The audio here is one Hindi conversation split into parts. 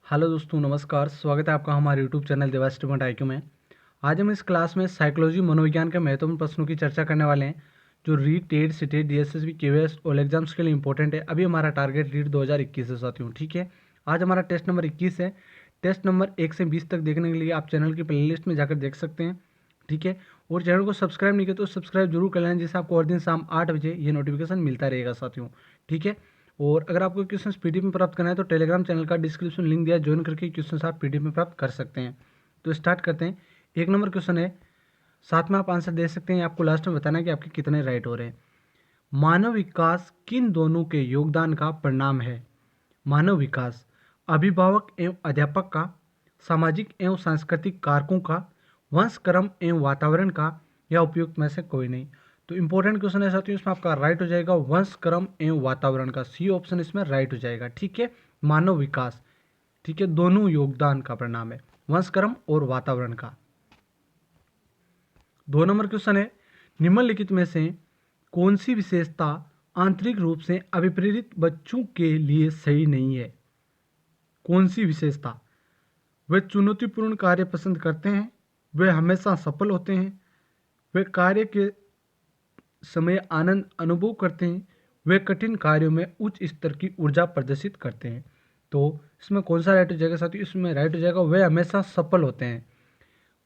हेलो दोस्तों, नमस्कार। स्वागत है आपका हमारे यूट्यूब चैनल देवा स्टूडेंट IQ में। आज हम इस क्लास में साइकोलॉजी मनोविज्ञान के महत्वपूर्ण प्रश्नों की चर्चा करने वाले हैं जो REET, TET, CTET, DSSB, KVS और एग्जाम्स के लिए इंपॉर्टेंट है। अभी हमारा टारगेट रीट 2021 है साथियों, ठीक है। आज हमारा टेस्ट नंबर 21 है। टेस्ट नंबर 1 से 20 तक देखने के लिए आप चैनल की प्लेलिस्ट में जाकर देख सकते हैं, ठीक है। और चैनल को सब्सक्राइब नहीं किया तो सब्सक्राइब जरूर कर लें, जिससे आपको हर दिन शाम 8 बजे ये नोटिफिकेशन मिलता रहेगा साथियों, ठीक है। और अगर आपको क्वेश्चन PDF में प्राप्त करना है तो टेलीग्राम चैनल का डिस्क्रिप्शन लिंक दिया, ज्वाइन करके क्वेश्चन आप PDF में प्राप्त कर सकते हैं। तो स्टार्ट करते हैं। 1 नंबर क्वेश्चन है, साथ में आप आंसर दे सकते हैं। आपको लास्ट में बताना है कि आपके कितने राइट हो रहे हैं। मानव विकास किन दोनों के योगदान का परिणाम है? मानव विकास अभिभावक एवं अध्यापक का, सामाजिक एवं सांस्कृतिक कारकों का, वंश क्रम एवं वातावरण का, या उपयुक्त में से कोई नहीं। तो इंपॉर्टेंट क्वेश्चन है साथियों, इसमें आपका राइट हो जाएगा वंश क्रम एवं वातावरण का। सी ऑप्शन इसमें राइट हो जाएगा, ठीक है। मानव विकास, ठीक है, दोनों योगदान का परिणाम है, वंश क्रम और वातावरण का। 2 नंबर क्वेश्चन है, निम्नलिखित में से कौन सी विशेषता आंतरिक रूप से अभिप्रेरित बच्चों के लिए सही नहीं है? कौन सी विशेषता? वे चुनौतीपूर्ण कार्य पसंद करते हैं, वे हमेशा सफल होते हैं, वे कार्य के समय आनंद अनुभव करते हैं, वे कठिन कार्यों में उच्च स्तर की ऊर्जा प्रदर्शित करते हैं। तो इसमें कौन सा राइट हो जाएगा साथियों? इसमें राइट हो जाएगा वे हमेशा सफल होते हैं।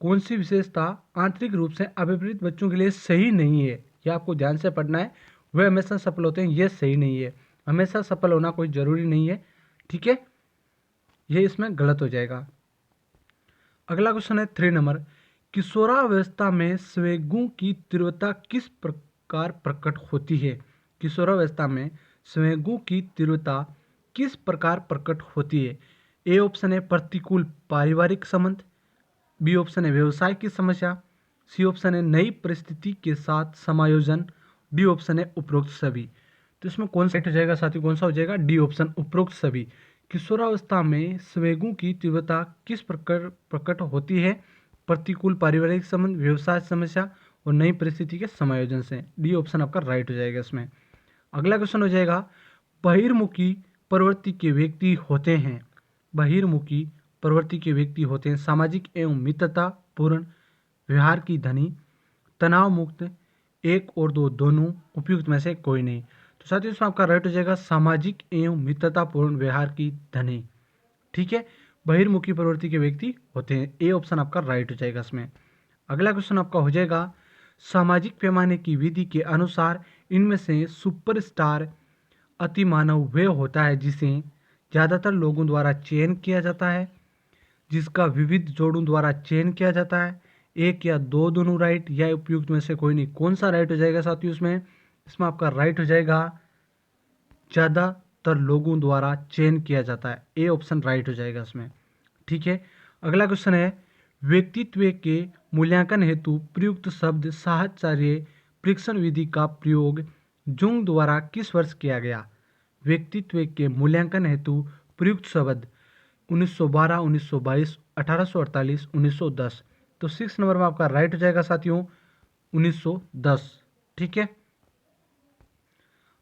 कौन सी विशेषता आंतरिक रूप से अभिप्रेरित बच्चों के लिए सही नहीं है? यह आपको ध्यान से पढ़ना है। वे हमेशा सफल होते हैं, यह सही नहीं है। हमेशा सफल होना कोई जरूरी नहीं है, ठीक है। ये इसमें गलत हो जाएगा। अगला क्वेश्चन है 3 नंबर, किशोरावस्था में संवेगों की तीव्रता किस प्रकार प्रकट होती है? किशोरावस्था में संवेगों की तीव्रता किस प्रकार प्रकट होती है? ए ऑप्शन है प्रतिकूल पारिवारिक संबंध, बी ऑप्शन है व्यवसाय की समस्या, सी ऑप्शन है नई परिस्थिति के साथ समायोजन, डी ऑप्शन है उपरोक्त सभी। तो इसमें कौन सा राइट हो जाएगा साथियों? कौन सा हो जाएगा? डी ऑप्शन, उपरोक्त सभी। किशोरावस्था में संवेगों की तीव्रता किस प्रकार प्रकट होती है? प्रतिकूल पारिवारिक संबंध, व्यवसाय समस्या और नई परिस्थिति के समायोजन से। डी ऑप्शन आपका राइट हो जाएगा इसमें। अगला क्वेश्चन हो जाएगा, बहिर्मुखी प्रवृत्ति के व्यक्ति होते हैं, बहिर्मुखी प्रवृत्ति के व्यक्ति होते हैं सामाजिक एवं मित्रता पूर्ण व्यवहार की धनी, तनाव मुक्त, एक और दो दोनों, उपयुक्त में से कोई नहीं। तो साथियों इसमें आपका राइट हो जाएगा सामाजिक एवं मित्रतापूर्ण व्यवहार की धनी, ठीक है। बहिर्मुखी प्रवृत्ति के व्यक्ति होते हैं, ए ऑप्शन आपका राइट हो जाएगा इसमें। अगला क्वेश्चन आपका हो जाएगा, सामाजिक पैमाने की विधि के अनुसार इनमें से सुपरस्टार अतिमानव वह होता है जिसे ज़्यादातर लोगों द्वारा चयन किया जाता है, जिसका विविध जोड़ों द्वारा चयन किया जाता है, एक या दो दोनों राइट, या उपयुक्त में से कोई नहीं। कौन सा राइट हो जाएगा साथियों इसमें? इसमें आपका राइट हो जाएगा ज़्यादातर लोगों द्वारा चयन किया जाता है, ए ऑप्शन राइट हो जाएगा इसमें, ठीक है। अगला क्वेश्चन है, व्यक्तित्व के मूल्यांकन हेतु प्रयुक्त शब्द साहचर्य परीक्षण विधि का प्रयोग जुंग द्वारा किस वर्ष किया गया? व्यक्तित्व के मूल्यांकन हेतु प्रयुक्त शब्द 1912, 1922, 1848, 1910। तो 6 नंबर में आपका राइट हो जाएगा साथियों 1910, ठीक है।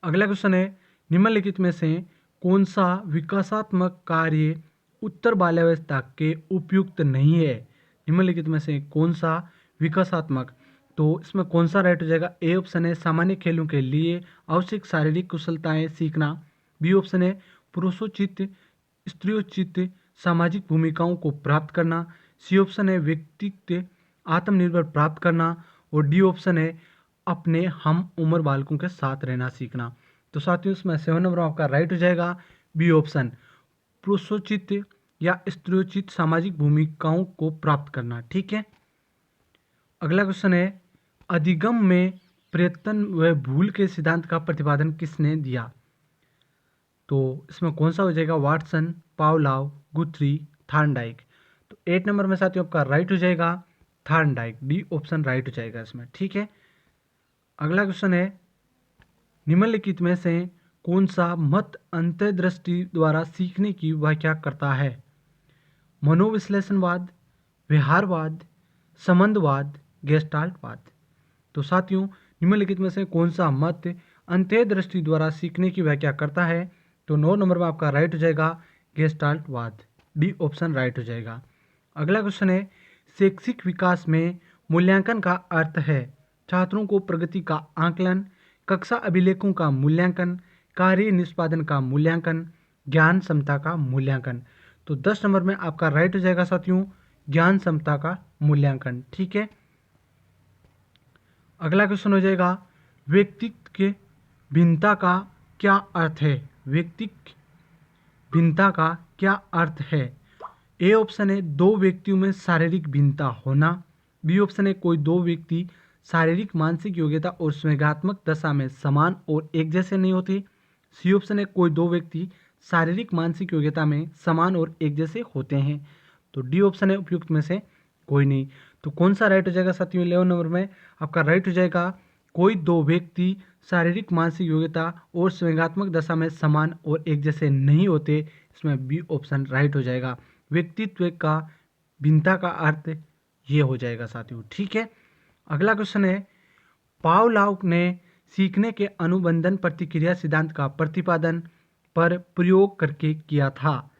अगला क्वेश्चन है, निम्नलिखित में से कौन सा विकासात्मक कार्य उत्तर बाल्यावस्था के उपयुक्त नहीं है? निम्नलिखित में से कौन सा विकासात्मक, तो इसमें कौन सा राइट हो जाएगा? ए ऑप्शन है सामान्य खेलों के लिए आवश्यक शारीरिक कुशलताएं सीखना, बी ऑप्शन है पुरुषोचित स्त्रियोचित सामाजिक भूमिकाओं को प्राप्त करना, सी ऑप्शन है व्यक्तित्व आत्मनिर्भर प्राप्त करना, और डी ऑप्शन है अपने हम उम्र बालकों के साथ रहना सीखना। तो साथियों इसमें 7 नंबर आपका राइट हो जाएगा बी ऑप्शन, पुरुषोचित या स्त्रियोचित सामाजिक भूमिकाओं को प्राप्त करना, ठीक है। अगला क्वेश्चन है, अधिगम में प्रयत्न व भूल के सिद्धांत का प्रतिपादन किसने दिया? तो इसमें कौन सा हो जाएगा? Watson, पावलाव, गुथरी, Thorndike. तो 8 नंबर में साथियों आपका राइट हो जाएगा थार्नडाइक, डी ऑप्शन राइट हो जाएगा इसमें, ठीक है। अगला क्वेश्चन है, निम्नलिखित में से कौन सा मत अंतर्दृष्टि द्वारा सीखने की व्याख्या करता है? मनोविश्लेषणवाद, व्यवहारवाद, संबंधवाद, गेस्टाल्टवाद। तो साथियों निम्नलिखित में से कौन सा मत अंतर्दृष्टि द्वारा सीखने की व्याख्या करता है? तो 9 नंबर में आपका राइट हो जाएगा गेस्टाल्टवाद, डी ऑप्शन राइट हो जाएगा। अगला क्वेश्चन है, शैक्षिक विकास में मूल्यांकन का अर्थ है छात्रों को प्रगति का आकलन, कक्षा अभिलेखों का मूल्यांकन, कार्य निष्पादन का मूल्यांकन, ज्ञान क्षमता का मूल्यांकन। तो 10 नंबर में आपका राइट हो जाएगा साथियों, ज्ञान क्षमता का मूल्यांकन। ठीक है। अगला क्वेश्चन हो जाएगा, व्यक्तित्व के भिन्नता का क्या अर्थ है? व्यक्तित्व भिन्नता का क्या अर्थ है? ए ऑप्शन है दो व्यक्तियों में शारीरिक भिन्नता होना। बी ऑप्शन है कोई दो व्यक्ति शारीरिक मानसिक योग्यता और संवेगात्मक दशा में समान और एक जैसे नहीं होते। सी ऑप्शन है कोई दो व्यक्ति शारीरिक मानसिक योग्यता में समान और एक जैसे होते हैं। तो डी ऑप्शन है उपयुक्त में से कोई नहीं। तो कौन सा राइट हो जाएगा साथियों? 11 नंबर में आपका राइट हो जाएगा कोई दो व्यक्ति शारीरिक मानसिक योग्यता और संवेगात्मक दशा में समान और एक जैसे नहीं होते। इसमें बी ऑप्शन राइट हो जाएगा। व्यक्तित्व का भिन्नता का अर्थ ये हो जाएगा साथियों। ठीक है। अगला क्वेश्चन है, पावलोव ने सीखने के अनुबंधन प्रतिक्रिया सिद्धांत का प्रतिपादन पर प्रयोग करके किया था?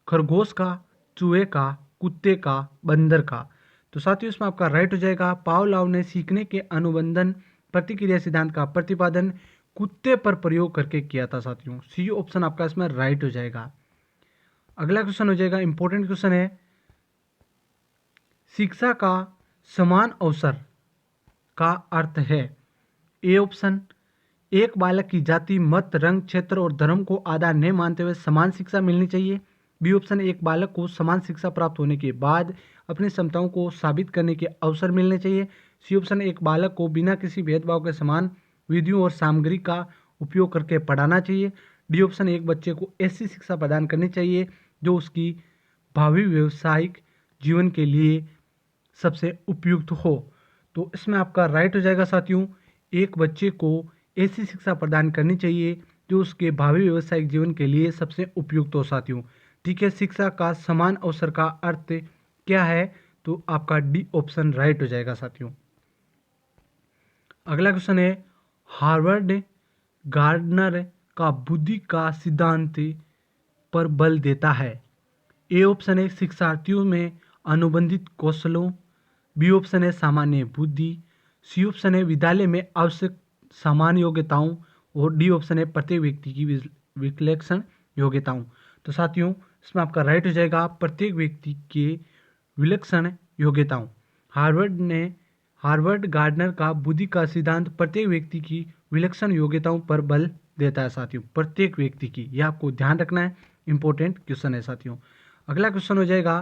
खरगोश का, चूहे का, कुत्ते का, बंदर का। तो साथियों इसमें आपका राइट हो जाएगा, पावलोव ने सीखने के अनुबंधन प्रतिक्रिया सिद्धांत का प्रतिपादन कुत्ते पर प्रयोग करके किया था साथियों। सी ऑप्शन आपका इसमें राइट हो जाएगा। अगला क्वेश्चन हो जाएगा, इंपॉर्टेंट क्वेश्चन है, शिक्षा का समान अवसर का अर्थ है? ए ऑप्शन, एक बालक की जाति, मत, रंग, क्षेत्र और धर्म को आधार नहीं मानते हुए समान शिक्षा मिलनी चाहिए। बी ऑप्शन, एक बालक को समान शिक्षा प्राप्त होने के बाद अपनी क्षमताओं को साबित करने के अवसर मिलने चाहिए। सी ऑप्शन, एक बालक को बिना किसी भेदभाव के समान विधियों और सामग्री का उपयोग करके पढ़ाना चाहिए। डी ऑप्शन, एक बच्चे को ऐसी शिक्षा प्रदान करनी चाहिए जो उसकी भावी व्यवसायिक जीवन के लिए सबसे उपयुक्त हो। तो इसमें आपका राइट हो जाएगा साथियों, एक बच्चे को ऐसी शिक्षा प्रदान करनी चाहिए जो उसके भावी व्यवसायिक जीवन के लिए सबसे उपयुक्त हो साथियों। ठीक है। शिक्षा का समान अवसर का अर्थ क्या है? तो आपका डी ऑप्शन राइट हो जाएगा साथियों। अगला क्वेश्चन है, हार्वर्ड गार्डनर का बुद्धि का सिद्धांत पर बल देता है? ए ऑप्शन है शिक्षार्थियों में अनुबंधित कौशलों। बी ऑप्शन है सामान्य बुद्धि। सी ऑप्शन है विद्यालय में आवश्यक सामान्य योग्यताओं। और डी ऑप्शन है प्रत्येक व्यक्ति की विलक्षण योग्यताओं। तो साथियों इसमें आपका राइट हो जाएगा प्रत्येक व्यक्ति के विलक्षण योग्यताओं। हार्वर्ड गार्डनर का बुद्धि का सिद्धांत प्रत्येक व्यक्ति की विलक्षण योग्यताओं पर बल देता है साथियों, प्रत्येक व्यक्ति की। यह आपको ध्यान रखना है, इंपॉर्टेंट क्वेश्चन है साथियों। अगला क्वेश्चन हो जाएगा,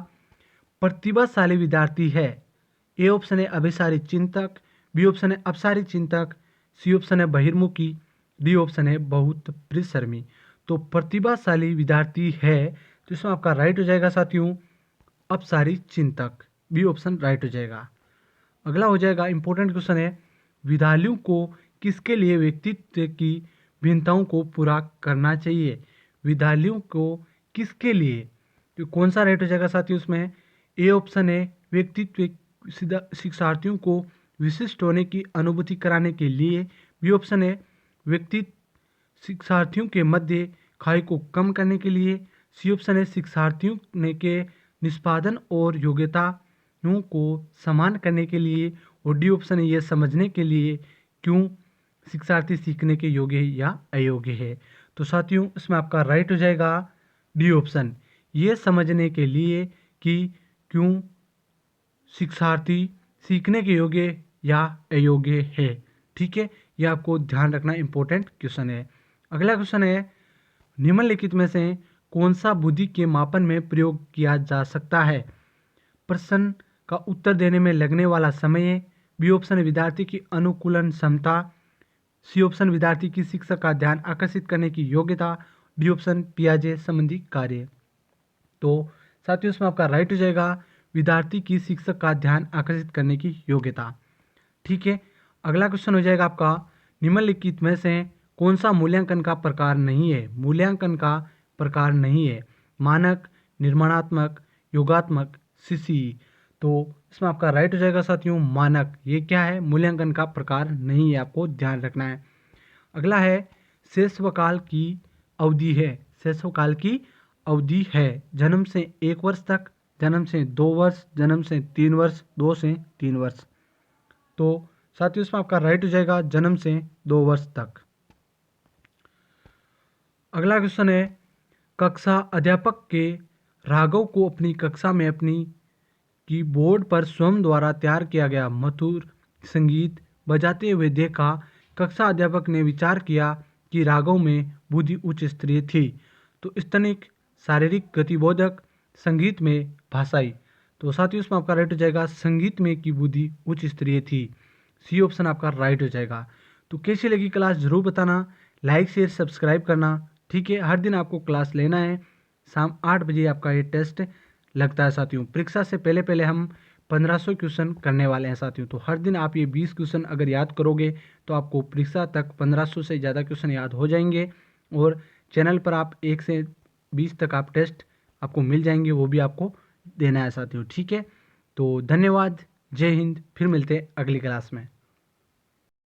प्रतिभाशाली विद्यार्थी है? ए ऑप्शन है अभिसारी चिंतक। बी ऑप्शन है अपसारी चिंतक। सी ऑप्शन है बहिर्मुखी। डी ऑप्शन है बहुत परिश्रमी। तो प्रतिभाशाली विद्यार्थी है तो इसमें आपका राइट हो जाएगा साथियों अपसारी चिंतक। बी ऑप्शन राइट हो जाएगा। अगला हो जाएगा, इंपॉर्टेंट क्वेश्चन है, विद्यालयों को किसके लिए व्यक्तित्व की भिन्नताओं को पूरा करना चाहिए? विद्यालयों को किसके लिए? तो कौन सा राइट हो जाएगा साथियों उसमें? ए ऑप्शन है व्यक्तित्व शिक्षार्थियों को विशिष्ट होने की अनुभूति कराने के लिए। बी ऑप्शन है व्यक्तित्व शिक्षार्थियों के मध्य खाई को कम करने के लिए। सी ऑप्शन है शिक्षार्थियों के निष्पादन और योग्यताओं को समान करने के लिए। और डी ऑप्शन है यह समझने के लिए क्यों शिक्षार्थी सीखने के योग्य है या अयोग्य है। तो साथियों इसमें आपका राइट हो जाएगा डी ऑप्शन, ये समझने के लिए कि क्यों शिक्षार्थी सीखने के योग्य या अयोग्य है। ठीक है, यह आपको ध्यान रखना इंपॉर्टेंट क्वेश्चन है। अगला क्वेश्चन है, निम्नलिखित में से कौन सा बुद्धि के मापन में प्रयोग किया जा सकता है? प्रश्न का उत्तर देने में लगने वाला समय। बी ऑप्शन विद्यार्थी की अनुकूलन क्षमता। सी ऑप्शन विद्यार्थी की शिक्षक का ध्यान आकर्षित करने की योग्यता। डी ऑप्शन पियाजे संबंधी कार्य। तो साथियों इसमें आपका राइट हो जाएगा विद्यार्थी की शिक्षक का ध्यान आकर्षित करने की योग्यता। ठीक है। अगला क्वेश्चन हो जाएगा आपका, निम्नलिखित में से कौन सा मूल्यांकन का प्रकार नहीं है? मूल्यांकन का प्रकार नहीं है, मानक, निर्माणात्मक, योगात्मक, सीसी। तो इसमें आपका राइट हो जाएगा साथियों मानक। ये क्या है? मूल्यांकन का प्रकार नहीं है, आपको ध्यान रखना है। अगला है, शेषवकाल की अवधि है। शेषवकाल की अवधि है जन्म से 1 वर्ष तक, जन्म से 2 वर्ष, जन्म से 3 वर्ष, 2 से 3 वर्ष। तो साथियों इसमें आपका राइट हो जाएगा जन्म से 2 वर्ष तक। अगला क्वेश्चन है, कक्षा अध्यापक के राघव को अपनी कक्षा में अपनी कीबोर्ड पर स्वयं द्वारा तैयार किया गया मधुर संगीत बजाते हुए देखा। कक्षा अध्यापक ने विचार किया कि राघव में बुद्धि उच्च स्तरीय थी, तो स्तनिक, शारीरिक, गतिबोधक, संगीत में, भाषाई। तो साथियों इसमें आपका राइट हो जाएगा संगीत में की बुद्धि उच्च स्तरीय थी। सी ऑप्शन आपका राइट हो जाएगा। तो कैसी लगी क्लास जरूर बताना, लाइक शेयर सब्सक्राइब करना। ठीक है, हर दिन आपको क्लास लेना है, शाम 8 बजे आपका ये टेस्ट लगता है साथियों। परीक्षा से पहले पहले हम 1500 क्वेश्चन करने वाले हैं साथियों। तो हर दिन आप ये 20 क्वेश्चन अगर याद करोगे तो आपको परीक्षा तक 1500 से ज़्यादा क्वेश्चन याद हो जाएंगे। और चैनल पर आप 1 से 20 तक आप टेस्ट आपको मिल जाएंगे, वो भी आपको देना है साथियों। ठीक है, तो धन्यवाद, जय हिंद, फिर मिलते हैं अगली क्लास में।